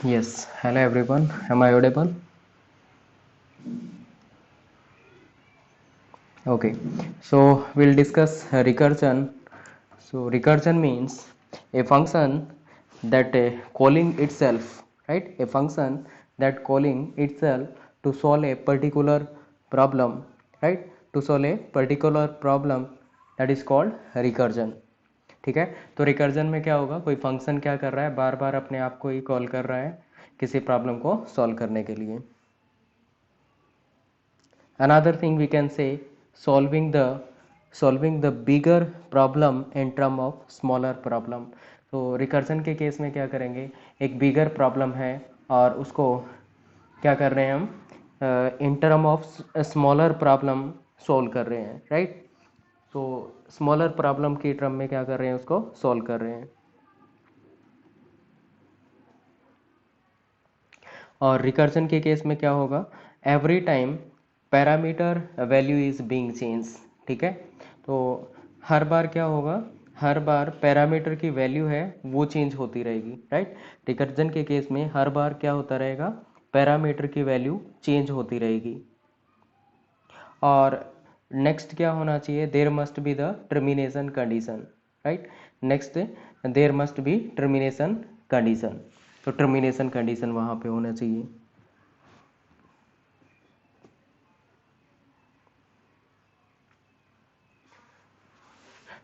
Yes, hello everyone. Am I audible? Okay, so we'll discuss recursion. So recursion means a function that calling itself, right? A function that calling itself to solve a particular problem, right? To solve a particular problem, that is called recursion. ठीक है, तो recursion में क्या होगा, कोई function क्या कर रहा है, बार बार अपने आप को ही कॉल कर रहा है किसी प्रॉब्लम को सॉल्व करने के लिए. Another thing we can say, solving the bigger problem in term of smaller problem. तो रिकर्जन के केस में क्या करेंगे, एक बिगर प्रॉब्लम है और उसको क्या कर रहे हैं हम in term of smaller problem solve कर रहे हैं, राइट. तो स्मॉलर प्रॉब्लम की टर्म में क्या कर रहे हैं, उसको सॉल्व कर रहे हैं. और रिकर्जन के केस में क्या होगा, every time parameter value is being change. ठीक है, तो हर बार क्या होगा, हर बार पैरामीटर की वैल्यू है वो चेंज होती रहेगी, राइट. रिकर्जन के केस में हर बार क्या होता रहेगा, पैरामीटर की वैल्यू चेंज होती रहेगी. और नेक्स्ट क्या होना चाहिए, there must be the termination condition, right. Next there must be termination condition. तो टर्मिनेशन कंडीशन वहाँ पे होना चाहिए.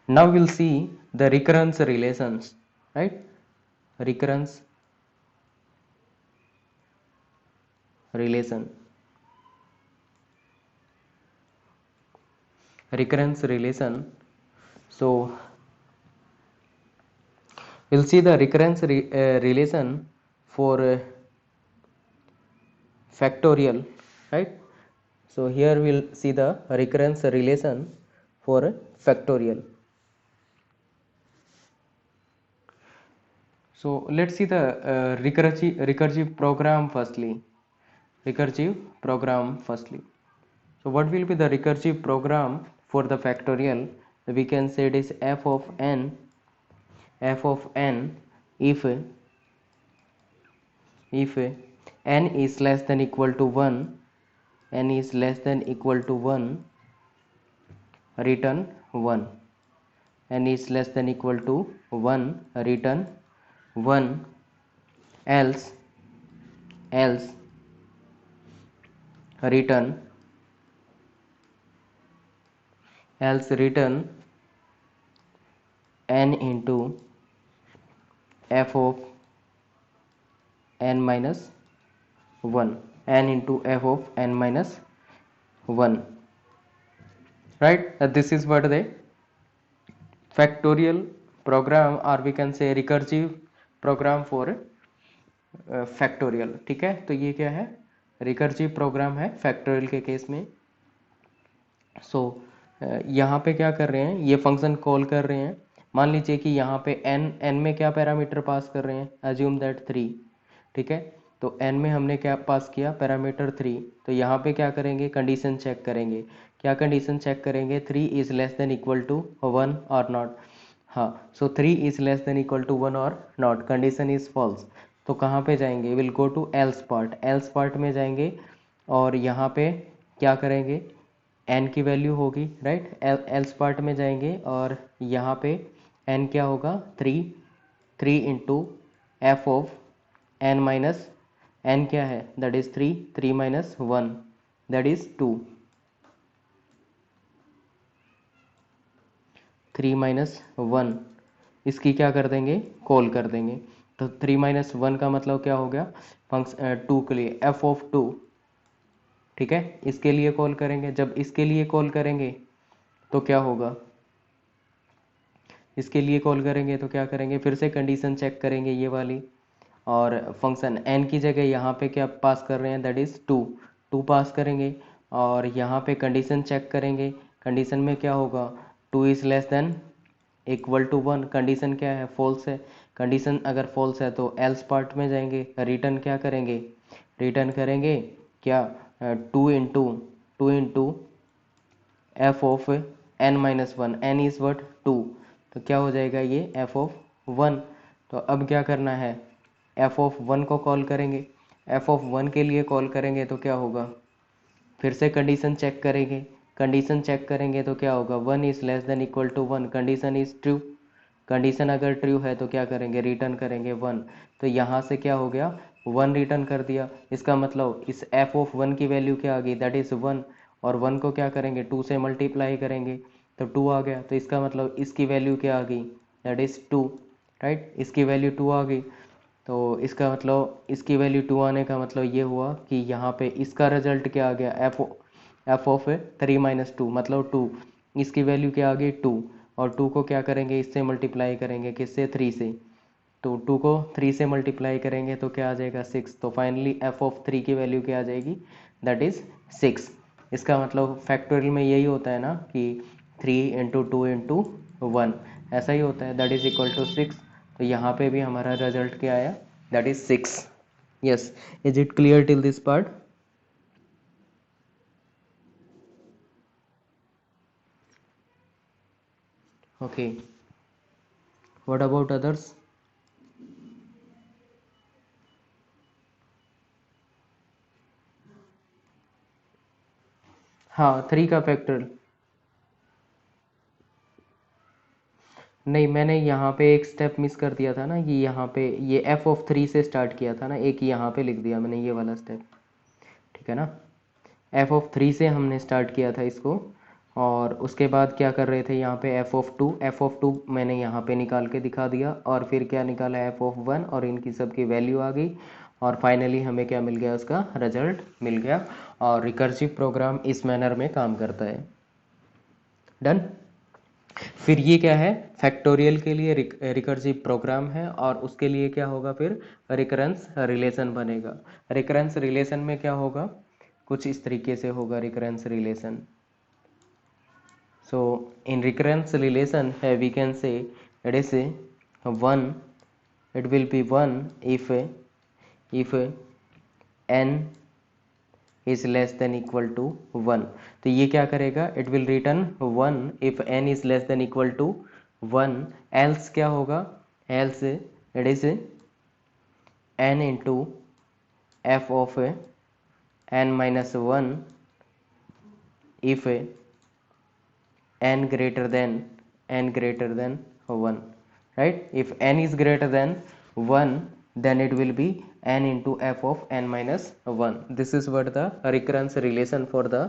Now we'll see the recurrence relations, right? Recurrence relation. Recurrence relation. So we'll see the recurrence relation for factorial, right? So here we'll see the recurrence relation for factorial. So let's see the recursive program firstly. Recursive program firstly. So what will be the recursive program for the factorial? We can say it is f of n if n is less than equal to 1, n is less than equal to 1, return 1, n is less than equal to 1, return 1, else return n into f of n minus 1, n into f of n minus 1, right. This is what the factorial program, or we can say recursive program for factorial. ठीक है, तो ये क्या है, recursive programme है factorial के case में. सो यहाँ पे क्या कर रहे हैं, ये फंक्शन कॉल कर रहे हैं. मान लीजिए कि यहाँ पे n में क्या पैरामीटर पास कर रहे हैं, एज्यूम दैट 3. ठीक है, तो n में हमने क्या पास किया, पैरामीटर 3. तो यहाँ पे क्या करेंगे, कंडीशन चेक करेंगे. क्या कंडीशन चेक करेंगे, 3 is less than equal to 1 or not. हाँ, so 3 is less than equal to 1 or not, condition is false. तो कहाँ पे जाएंगे, will go to else part. Else part में जाएंगे और यहाँ पे क्या करेंगे, n की वैल्यू होगी, राइट. एल्स पार्ट में जाएंगे और यहाँ पे n क्या होगा, 3. 3 into F of n minus n क्या है, that is 3. 3 minus 1 that is 2. 3 minus 1 इसकी क्या कर देंगे, कॉल कर देंगे. तो 3 माइनस 1 का मतलब क्या हो गया, फंक्शन 2 के लिए f ऑफ 2. ठीक है, इसके लिए कॉल करेंगे. जब इसके लिए कॉल करेंगे तो क्या होगा, इसके लिए कॉल करेंगे तो क्या करेंगे, फिर से कंडीशन चेक करेंगे ये वाली. और फंक्शन n की जगह यहाँ पे क्या पास कर रहे हैं, दैट इज़ 2. 2 पास करेंगे और यहाँ पे कंडीशन चेक करेंगे. कंडीशन में क्या होगा, 2 is less than equal to 1, condition क्या है, फॉल्स है. कंडीशन अगर फॉल्स है तो एल्स पार्ट में जाएंगे, रिटर्न क्या करेंगे, रिटर्न करेंगे क्या, 2 into F of n minus 1, n is what 2. तो क्या हो जाएगा ये, f ऑफ 1. तो अब क्या करना है, एफ ऑफ वन को कॉल करेंगे, एफ ऑफ वन के लिए कॉल करेंगे तो क्या होगा, फिर से कंडीशन चेक करेंगे, कंडीशन चेक करेंगे तो क्या होगा, one is less than equal to one, condition is true, condition अगर ट्रू है तो क्या करेंगे, रिटर्न करेंगे वन। तो यहाँ से क्या हो गया, वन रिटर्न कर दिया। इसका मतलब इस एफ ऑफ वन की वैल्यू क्या आ गई, दैट इज़ वन, और वन को क्या करेंगे, टू से मल्टीप्लाई करेंगे तो टू आ गया। तो इसका मतलब इसकी वैल्यू क्या आ गई, दैट इज़ टू, राइट, इसकी वैल्यू टू आ गई। तो इसका मतलब इसकी वैल्यू टू आने का मतलब ये हुआ कि यहाँ पे इसका रिजल्ट क्या आ गया, F of three minus two, मतलब टू, इसकी वैल्यू क्या आ गई टू, और टू को क्या करेंगे, इससे मल्टीप्लाई करेंगे, किससे, थ्री से। तो टू को थ्री से मल्टीप्लाई करेंगे तो क्या आ जाएगा, सिक्स। तो फाइनली एफ ऑफ थ्री की वैल्यू क्या आ जाएगी, दैट इज़ सिक्स। इसका मतलब फैक्टोरियल में यही होता है ना कि three into two into one, ऐसा ही होता है, that is equal to six. तो यहाँ पे भी हमारा रिजल्ट क्या आया, that is six. Yes, is it clear till this part? Okay, what about others? हाँ, थ्री का फैक्टर, नहीं मैंने यहाँ पे एक स्टेप मिस कर दिया था ना, कि यहाँ पे ये एफ ऑफ थ्री से स्टार्ट किया था ना, एक यहाँ पे लिख दिया मैंने ये वाला स्टेप, ठीक है ना। एफ ऑफ थ्री से हमने स्टार्ट किया था इसको, और उसके बाद क्या कर रहे थे यहाँ पे, एफ ऑफ टू मैंने यहाँ पे निकाल के दिखा दिया, और फिर क्या निकाला, एफ ऑफ वन, और इनकी सबकी वैल्यू आ गई, और फाइनली हमें क्या मिल गया, उसका रिजल्ट मिल गया। और रिकर्सिव प्रोग्राम इस मैनर में काम करता है। डन। फिर ये क्या है, फैक्टोरियल के लिए रिकर्सिव प्रोग्राम है, और उसके लिए क्या होगा, फिर रिकरेंस रिलेशन बनेगा। रिकरेंस रिलेशन में क्या होगा, कुछ इस तरीके से होगा recurrence relation. So in recurrence relation we can say it is a one, it will be one if n is less than equal to one. तो ये क्या करेगा, it will return one if n is less than equal to one. Else क्या होगा, else it is n into F of n minus one if n greater than 1, right? If n is greater than 1, then it will be n into f of n minus 1. This is what the recurrence relation for the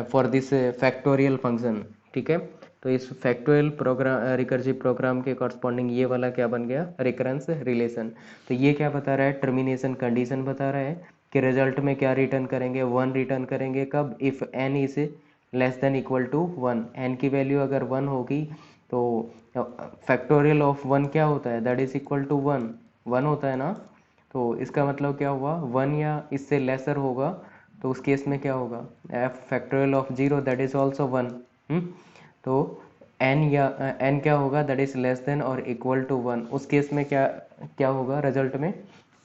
for this factorial function, ठीक है। तो इस factorial programme recursive programme के corresponding ये वाला क्या बन गया, रिकरेंस रिलेशन। तो ये क्या बता रहा है, टर्मिनेशन कंडीशन बता रहा है कि रिजल्ट में क्या रिटर्न करेंगे, वन रिटर्न करेंगे, कब, if N is less than equal to one. N की वैल्यू अगर वन होगी तो फैक्टोरियल ऑफ वन क्या होता है, that is equal to one, one होता है ना। तो इसका मतलब क्या हुआ, वन या इससे लेसर होगा तो उस केस में क्या होगा, F factorial of zero that is also one. तो एन या एन क्या होगा, दैट इज लेस देन और इक्वल टू वन, उस केस में क्या क्या होगा रिजल्ट में,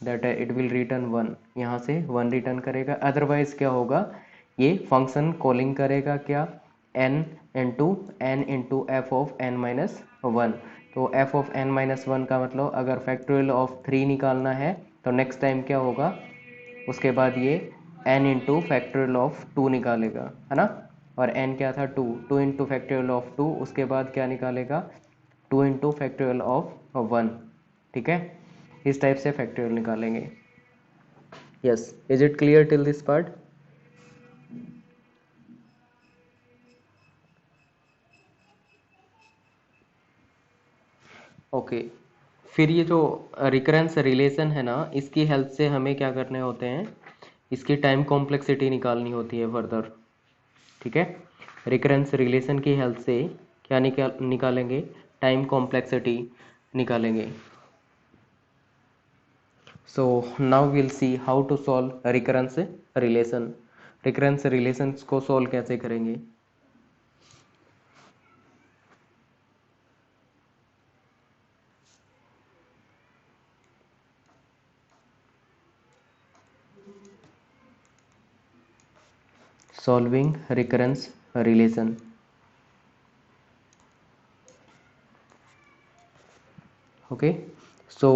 that it will return one, यहाँ से वन रिटर्न करेगा। अदरवाइज क्या होगा, ये फंक्शन कॉलिंग करेगा क्या, n into F of N minus one. तो f of N minus one का मतलब अगर फैक्टोरियल ऑफ थ्री निकालना है तो नेक्स्ट टाइम क्या होगा, उसके बाद ये n into factorial of two निकालेगा, है ना। और n क्या था, two, two into factorial of two, उसके बाद क्या निकालेगा, two into factorial of one, ठीक है। इस टाइप से फैक्टोरियल निकालेंगे। Yes, is it clear till this part? Okay, फिर ये जो रिकरेंस रिलेशन है ना, इसकी हेल्प से हमें क्या करने होते हैं, इसकी टाइम कॉम्प्लेक्सिटी निकालनी होती है फर्दर, ठीक है। रिकरेंस रिलेशन की हेल्प से क्या निकालेंगे, टाइम कॉम्प्लेक्सिटी निकालेंगे। So now will see how to solve recurrence relation. Recurrence relations को सॉल्व कैसे करेंगे। Solving recurrence relation. Okay, so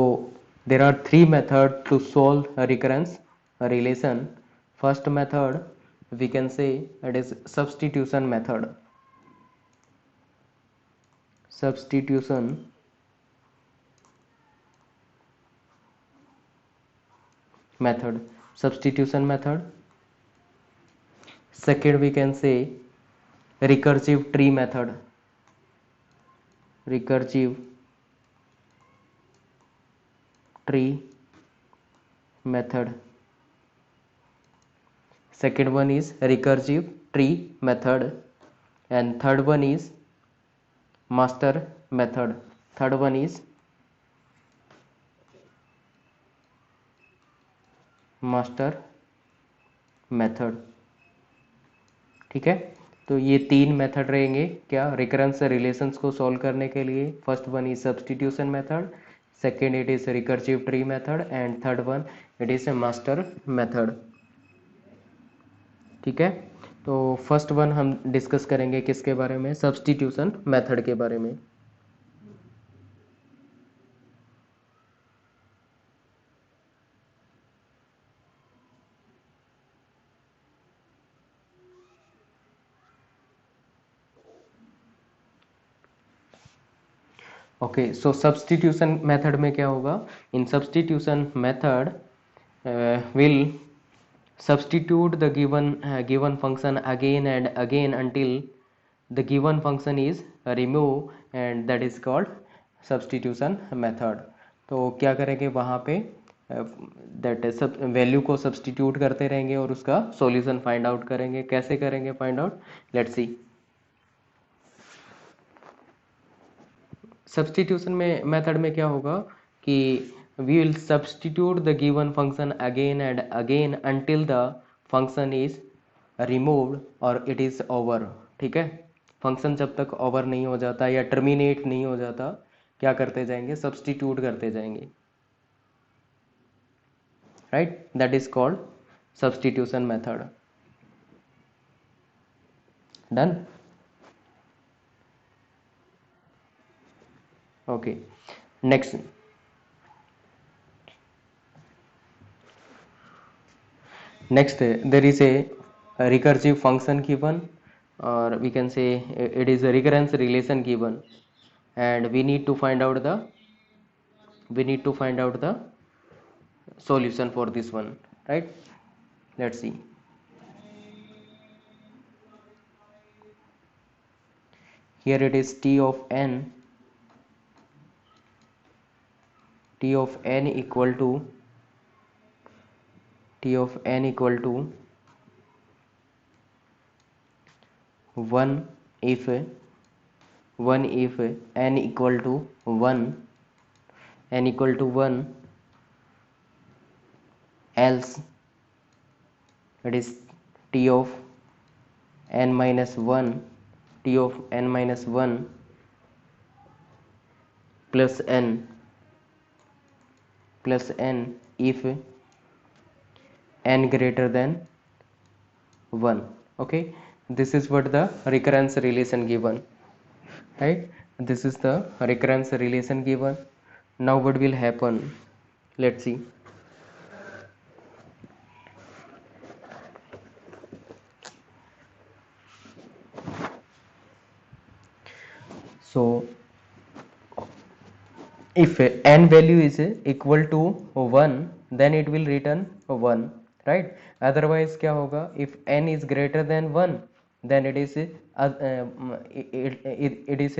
There are three methods to solve a recurrence relation. First method we can say it is substitution method. Substitution method. Substitution method. Second we can say recursive tree method. Recursive tree method. Second one is recursive tree method, and third one is master method. Third one is master method. ठीक है, तो ये तीन method रहेंगे क्या recurrence relations को solve करने के लिए. First one is substitution method, second it is recursive tree method, and third one it is a master method. ठीक है, तो फर्स्ट वन हम डिस्कस करेंगे किसके बारे में, सब्स्टिट्यूशन मेथड के बारे में. ओके, सो सब्स्टिट्यूशन मेथड में क्या होगा. In substitution method will substitute the given function again and again until the given function is removed, and that is called substitution method. तो क्या करेंगे वहाँ पे दैट सब वैल्यू को सब्स्टिट्यूट करते रहेंगे और उसका सॉल्यूशन फाइंड आउट करेंगे. कैसे करेंगे find out, let's see. Substitution में मेथड में क्या होगा कि we will substitute the given function again and again until the function is removed or it is over. ठीक है, फंक्शन जब तक ओवर नहीं हो जाता या टर्मिनेट नहीं हो जाता क्या करते जाएंगे, सब्स्टिट्यूट करते जाएंगे. Right, that is called substitution method. Done. Okay, next. Next, there is a recursive function given, or we can say it is a recurrence relation given, and we need to find out the solution for this one. Right? Let's see. Here it is t of n equal to 1 if n equal to 1, else it is t of n minus 1 plus n if n greater than 1. Okay, this is what the recurrence relation given. Right, this is the recurrence relation given. Now what will happen, let's see. So if n value is equal to 1, then it will return 1. Right, otherwise क्या होगा, if n is greater than 1, then it is it is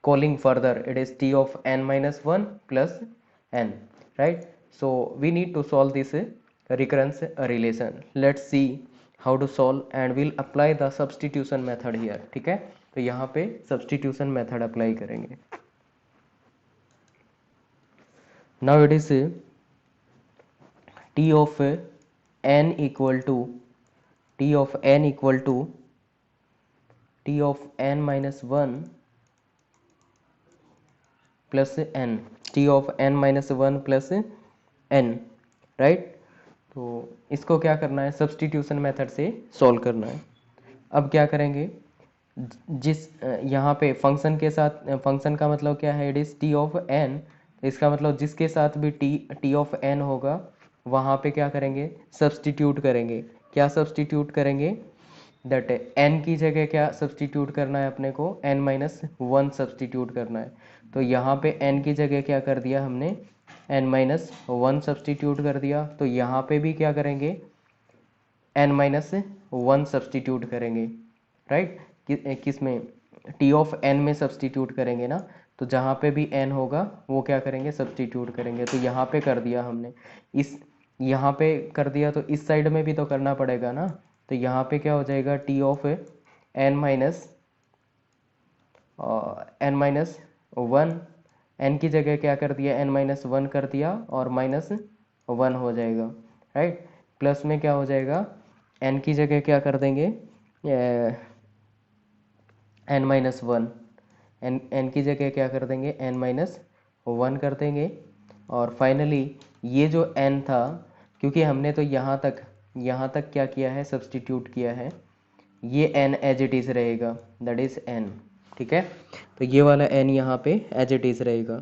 calling further, it is t of n minus 1 plus n. Right, so we need to solve this recurrence relation. Let's see how to solve, and we'll apply the substitution method here. ठीक है, तो यहाँ पे substitution method apply करेंगे. Now it is t of n equal to t of n minus 1 plus n, t of n minus 1 plus n. Right, तो इसको क्या करना है, सब्स्टिट्यूशन मेथड से सॉल्व करना है. अब क्या करेंगे, जिस यहाँ पे फंक्शन के साथ, फंक्शन का मतलब क्या है, it is t of n, तो इसका मतलब जिसके साथ भी टी ऑफ एन होगा वहाँ पे क्या करेंगे, सब्सटीट्यूट करेंगे। क्या सब्सटीट्यूट करेंगे, दैट एन की जगह क्या सब्सटीट्यूट करना है अपने को, एन माइनस वन सब्सटीट्यूट करना है। तो यहाँ पे एन की जगह क्या कर दिया हमने, एन माइनस वन सब्सटीट्यूट कर दिया। तो यहाँ पे भी क्या करेंगे, एन माइनस वन सब्सटीट्यूट करेंगे, राइट। किस में, टी ऑफ एन में सब्सटीट्यूट करेंगे ना। तो जहाँ पे भी एन होगा वो क्या करेंगे, सब्सटीट्यूट करेंगे। तो यहाँ पे कर दिया हमने, इस यहाँ पे कर दिया, तो इस साइड में भी तो करना पड़ेगा ना। तो यहाँ पे क्या हो जाएगा, T of N minus one, N की जगह क्या कर दिया, एन माइनस वन कर दिया और माइनस वन हो जाएगा, राइट। प्लस में क्या हो जाएगा, एन की जगह क्या कर देंगे, एन माइनस वन, एन की जगह क्या कर देंगे, एन माइनस वन कर देंगे। और फाइनली ये जो एन था, क्योंकि हमने तो यहाँ तक क्या किया है, सब्सटीट्यूट किया है, ये एन एज इट इज़ रहेगा, दैट इज़ एन, ठीक है। तो ये वाला एन यहाँ पे एज इट इज़ रहेगा।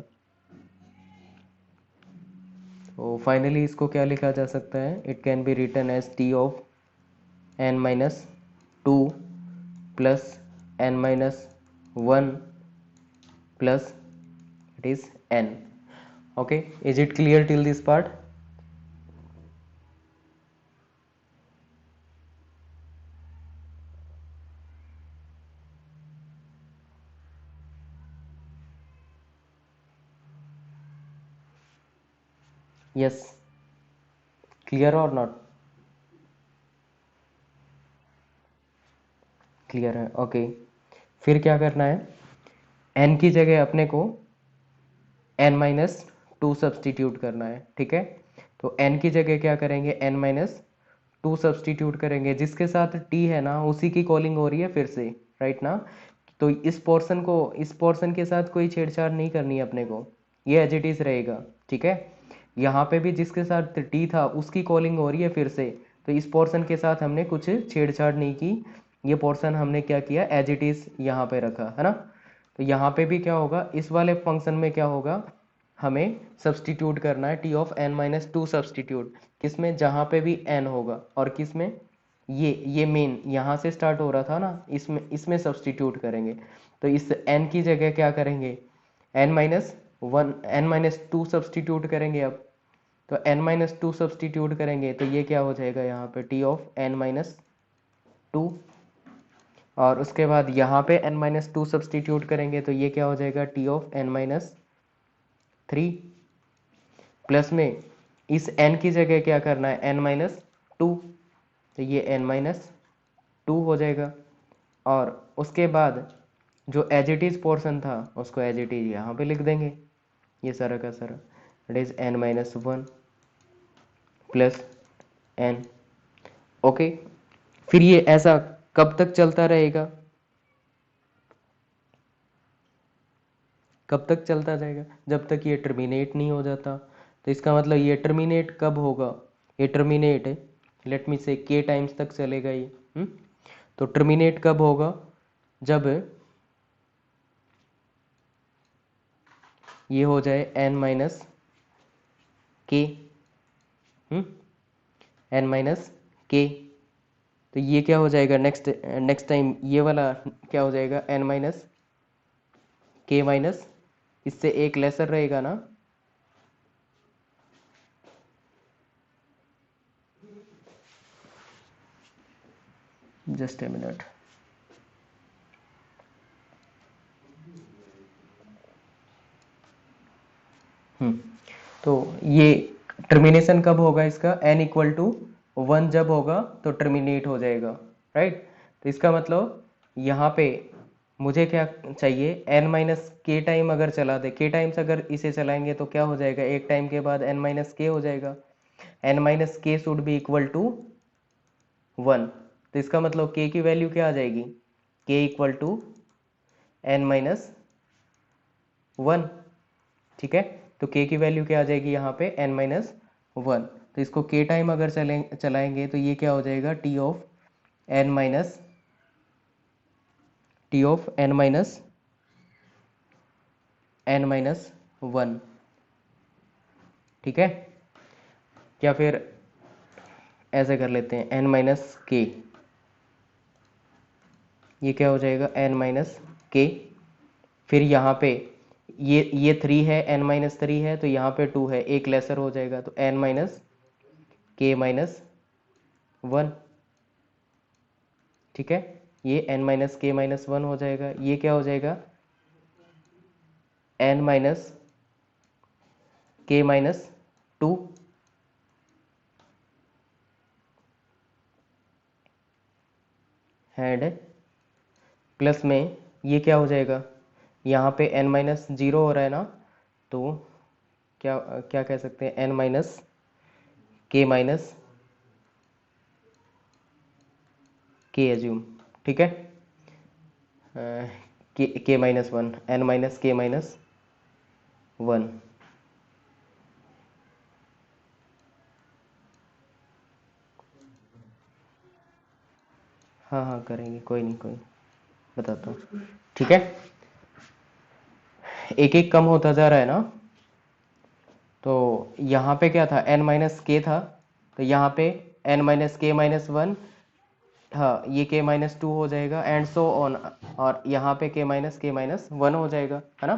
तो फाइनली इसको क्या लिखा जा सकता है, it can be written as T of N minus two plus N minus one plus it is n. Okay, is it clear till this part? Yes, clear or not? Clear है, okay. फिर क्या करना है, n की जगह अपने को n minus two substitute करना है, ठीक है। तो n की जगह क्या करेंगे, n माइनस टू सब्सटीट्यूट करेंगे। जिसके साथ t है ना उसी की कॉलिंग हो रही है फिर से, राइट ना। तो इस पोर्शन के साथ कोई छेड़छाड़ नहीं करनी है अपने को, ये एज इट इज रहेगा, ठीक है। यहाँ पे भी जिसके साथ t था उसकी कॉलिंग हो रही है फिर से। तो इस पोर्शन के साथ हमने कुछ छेड़छाड़ नहीं की, ये पोर्शन हमने क्या किया, एज इट इज यहाँ पे रखा है ना। तो यहाँ पे भी क्या होगा, इस वाले फंक्शन में क्या होगा, हमें सब्सटीट्यूट करना है T of N minus two substitute, किसमें, जहाँ पे भी एन होगा, और किसमें, ये मेन यहाँ से स्टार्ट हो रहा था ना, इसमें इसमें सब्सटीट्यूट करेंगे। तो इस एन की जगह क्या करेंगे, N minus one, N minus two substitute करेंगे अब। तो एन माइनस टू सब्सटीट्यूट करेंगे तो ये क्या हो जाएगा, यहाँ पे T of N minus two. और उसके बाद यहाँ पे n माइनस टू सब्सटीट्यूट करेंगे तो ये क्या हो जाएगा, T of n minus three. Plus में इस n की जगह क्या करना है, n माइनस टू, तो ये n माइनस टू हो जाएगा। और उसके बाद जो एज इट इज पोर्शन था उसको एज इट इज यहाँ पे लिख देंगे, ये सारा का सारा, it is n minus one plus n। Okay, फिर ये ऐसा कब तक चलता रहेगा, कब तक चलता जाएगा, जब तक ये टर्मिनेट नहीं हो जाता। तो इसका मतलब ये टर्मिनेट कब होगा, ये टर्मिनेट लेट मी से के टाइम्स तक चलेगा ये। तो टर्मिनेट कब होगा, जब ये हो जाए n माइनस के, n माइनस के। तो ये क्या हो जाएगा, नेक्स्ट टाइम ये वाला क्या हो जाएगा, n माइनस के माइनस, इससे एक लेसर रहेगा ना। जस्ट ए मिनट, तो ये टर्मिनेशन कब होगा इसका, n इक्वल टू वन जब होगा तो टर्मिनेट हो जाएगा, राइट। तो इसका मतलब यहाँ पे मुझे क्या चाहिए, n माइनस के टाइम अगर चला दे, के टाइम्स अगर इसे चलाएंगे तो क्या हो जाएगा, एक टाइम के बाद n माइनस के हो जाएगा। n minus K should be equal to one. तो इसका मतलब k की वैल्यू क्या आ जाएगी, k equal to n minus one, ठीक है। तो k की वैल्यू क्या आ जाएगी यहाँ पे, n माइनस वन। तो इसको k टाइम अगर चलाएंगे तो ये क्या हो जाएगा, t of n minus n minus one, ठीक है, या फिर ऐसे कर लेते हैं n माइनस के, ये क्या हो जाएगा n माइनस के। फिर यहाँ पे ये 3 है, n माइनस 3 है, तो यहाँ पे 2 है, एक लेसर हो जाएगा, तो n माइनस के माइनस 1। ठीक है, ये n माइनस के माइनस 1 हो जाएगा। ये क्या हो जाएगा n माइनस के माइनस 2, एंड प्लस में ये क्या हो जाएगा, यहाँ पे n माइनस 0 हो रहा है ना, तो क्या क्या कह सकते हैं, n माइनस के एज्यूम। ठीक है, के माइनस 1, n माइनस के माइनस 1। हाँ हाँ करेंगे, कोई नहीं, कोई बताता हूँ। ठीक है, एक एक कम होता जा रहा है ना, तो यहाँ पे क्या था, n माइनस के था, तो यहाँ पे n माइनस के माइनस 1, हाँ ये k माइनस 2 हो जाएगा, एंड सो ऑन, और यहाँ पे के माइनस 1 हो जाएगा, है ना।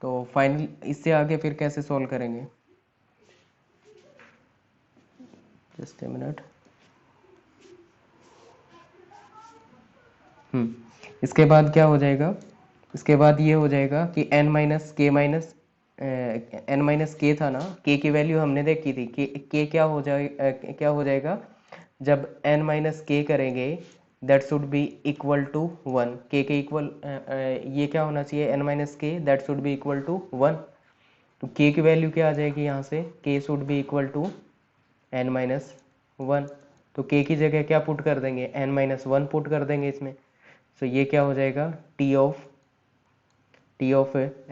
तो फाइनल इससे आगे फिर कैसे सॉल्व करेंगे, जस्ट ए मिनट। इसके बाद क्या हो जाएगा, इसके बाद ये हो जाएगा कि n माइनस के था ना, k की वैल्यू हमने देखी थी, k क्या हो जाएगा जब n माइनस के करेंगे, that should be equal to 1, K equal, ये क्या होना चाहिए, n minus K that should be equal to 1। तो k की वैल्यू क्या आ जाएगी यहाँ से, k should be equal to n minus 1। तो k की जगह क्या पुट कर देंगे, n माइनस 1 पुट कर देंगे इसमें। तो ये क्या हो जाएगा, t of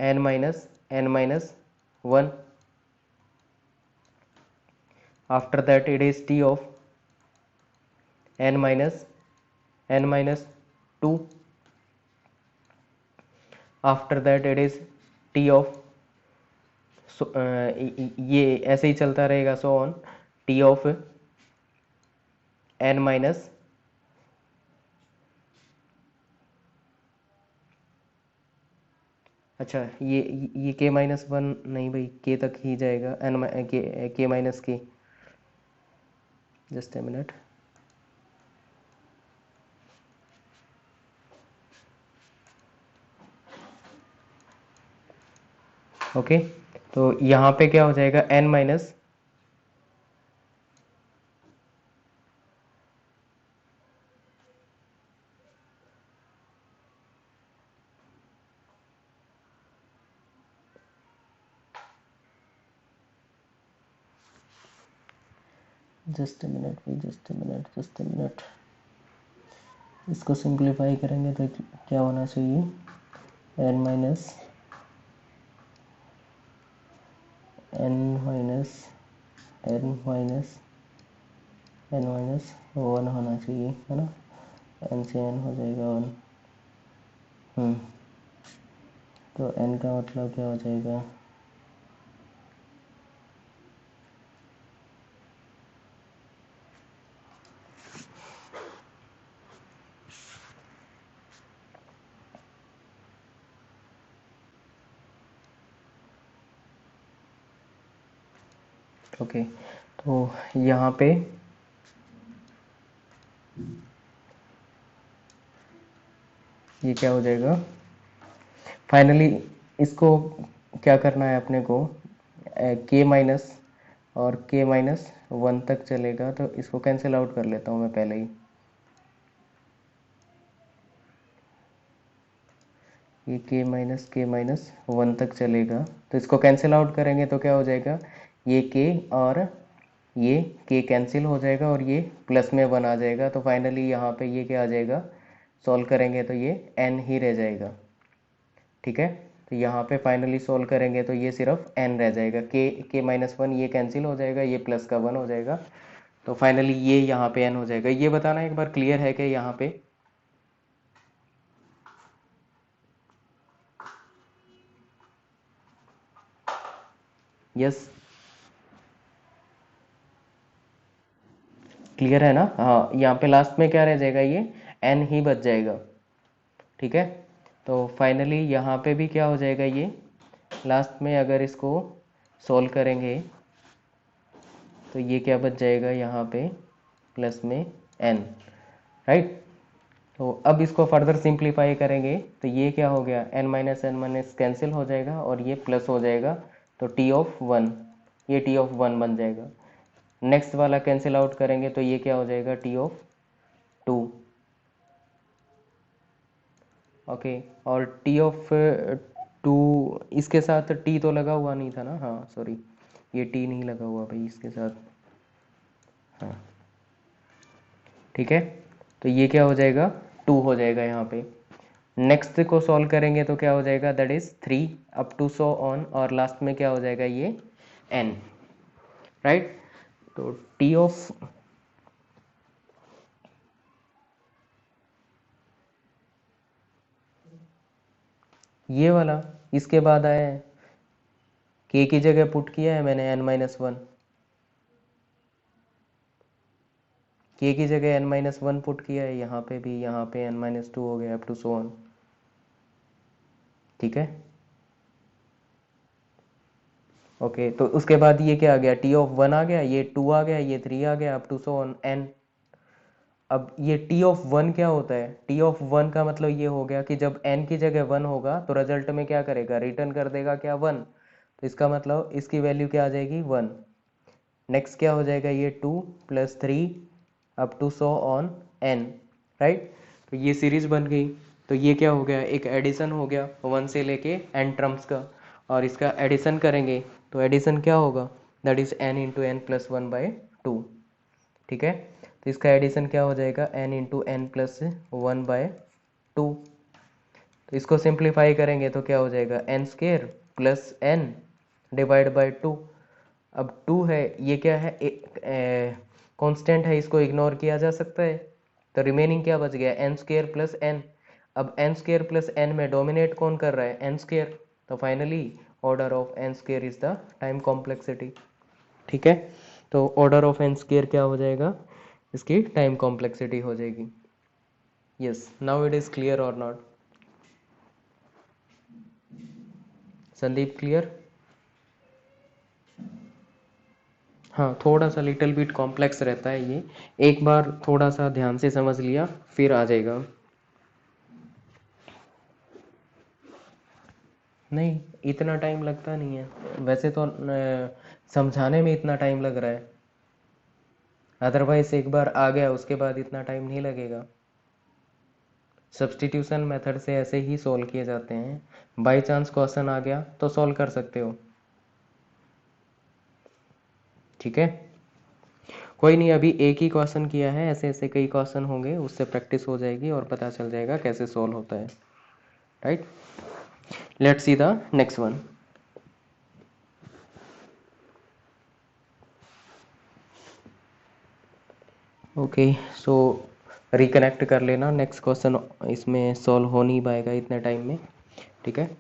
n minus 1। After that it is t of n minus 2। After that it is t of, ये ऐसे ही चलता रहेगा, so on, t of n minus, अच्छा ये k माइनस 1 नहीं भाई, k तक ही जाएगा, n के माइनस के, जस्ट ए मिनट। ओके, तो यहाँ पे क्या हो जाएगा, n minus, just a minute भाई, जस्ट ए मिनट, इसको सिंप्लीफाई करेंगे तो क्या होना चाहिए, n minus N minus N minus 1 होना चाहिए, है ना, n से n हो जाएगा 1। तो n का मतलब क्या हो जाएगा, ओके, तो यहाँ पे ये क्या हो जाएगा, फाइनली इसको क्या करना है अपने को, k माइनस और k माइनस 1 तक चलेगा, तो इसको कैंसिल आउट कर लेता हूँ मैं पहले ही। ये के माइनस 1 तक चलेगा, तो इसको कैंसिल आउट करेंगे तो क्या हो जाएगा, ये k और ये k कैंसिल हो जाएगा, और ये प्लस में 1 आ जाएगा। तो फाइनली यहाँ पे ये क्या आ जाएगा, सॉल्व करेंगे तो ये n ही रह जाएगा। ठीक है, तो यहाँ पे फाइनली सॉल्व करेंगे तो ये सिर्फ n रह जाएगा, k माइनस 1 ये कैंसिल हो जाएगा, ये प्लस का 1 हो जाएगा, तो फाइनली ये यहाँ पे n हो जाएगा। ये बताना एक बार क्लियर है कि यहाँ पे, यस, क्लियर है ना? हाँ, यहाँ पे लास्ट में क्या रह जाएगा, ये n ही बच जाएगा। ठीक है, तो फाइनली यहाँ पे भी क्या हो जाएगा, ये लास्ट में अगर इसको सॉल्व करेंगे तो ये क्या बच जाएगा यहाँ पे प्लस में n, राइट। तो अब इसको फर्दर सिंप्लीफाई करेंगे तो ये क्या हो गया, n minus N minus cancel हो जाएगा और ये प्लस हो जाएगा, तो t ऑफ 1, ये t ऑफ 1 बन जाएगा। नेक्स्ट वाला कैंसिल आउट करेंगे तो ये क्या हो जाएगा, t ऑफ 2। ओके, और t ऑफ 2, इसके साथ t तो लगा हुआ नहीं था ना, हाँ सॉरी, ये t नहीं लगा हुआ भाई इसके साथ, हाँ ठीक है। तो ये क्या हो जाएगा, 2 हो जाएगा यहाँ पे। नेक्स्ट को सॉल्व करेंगे तो क्या हो जाएगा, that is 3 up to so on, और लास्ट में क्या हो जाएगा, ये n, राइट। तो t ऑफ, ये वाला इसके बाद आया है, k की जगह पुट किया है मैंने n-1, k की जगह n-1 पुट किया है, यहाँ पे भी, यहाँ पे n-2 हो गया अप टू सो ऑन। ठीक है, ओके, तो उसके बाद ये क्या आ गया, t ऑफ 1 आ गया, ये 2 आ गया, ये 3 आ गया up to so on n। अब ये t ऑफ 1 क्या होता है, t ऑफ 1 का मतलब ये हो गया कि जब n की जगह 1 होगा तो रिजल्ट में क्या करेगा, रिटर्न कर देगा क्या, 1। तो इसका मतलब इसकी वैल्यू क्या आ जाएगी, 1। नेक्स्ट क्या हो जाएगा, ये 2 + 3 up to so on n, right. तो ये सीरीज बन गई, तो ये क्या हो गया, एक एडिशन हो गया 1 से लेके n टर्म्स का, और इसका एडिशन करेंगे तो एडिशन क्या होगा, that is n into N plus 1/2। ठीक है, तो इसका एडिशन क्या हो जाएगा, n इंटू एन प्लस 1/2। तो इसको सिंप्लीफाई करेंगे तो क्या हो जाएगा, n² plus n divide by 2। अब 2 है, ये क्या है, कांस्टेंट है, इसको इग्नोर किया जा सकता है, तो रिमेनिंग क्या बच गया, n² प्लस n। अब n² प्लस n में डोमिनेट कौन कर रहा है, n², तो finally order of n² is the time complexity. ठीक है, तो ऑर्डर ऑफ n² क्या हो जाएगा, इसकी टाइम कॉम्प्लेक्सिटी हो जाएगी। Yes, now it is clear और नॉट, संदीप क्लियर? हाँ, थोड़ा सा लिटिल बिट कॉम्प्लेक्स रहता है ये, एक बार थोड़ा सा ध्यान से समझ लिया फिर आ जाएगा। नहीं, इतना टाइम लगता नहीं है वैसे तो, समझाने में इतना टाइम लग रहा है, अदरवाइज एक बार आ गया उसके बाद इतना टाइम नहीं लगेगा। सब्स्टिट्यूशन मेथड से ऐसे ही सॉल्व किए जाते हैं, बाई चांस क्वेश्चन आ गया तो सॉल्व कर सकते हो। ठीक है, कोई नहीं, अभी एक ही क्वेश्चन किया है, ऐसे ऐसे कई क्वेश्चन होंगे, उससे प्रैक्टिस हो जाएगी और पता चल जाएगा कैसे सॉल्व होता है, right. Let's see the next one. Okay, so reconnect कर लेना, नेक्स्ट क्वेश्चन इसमें सॉल्व हो नहीं पाएगा इतने टाइम में। ठीक है।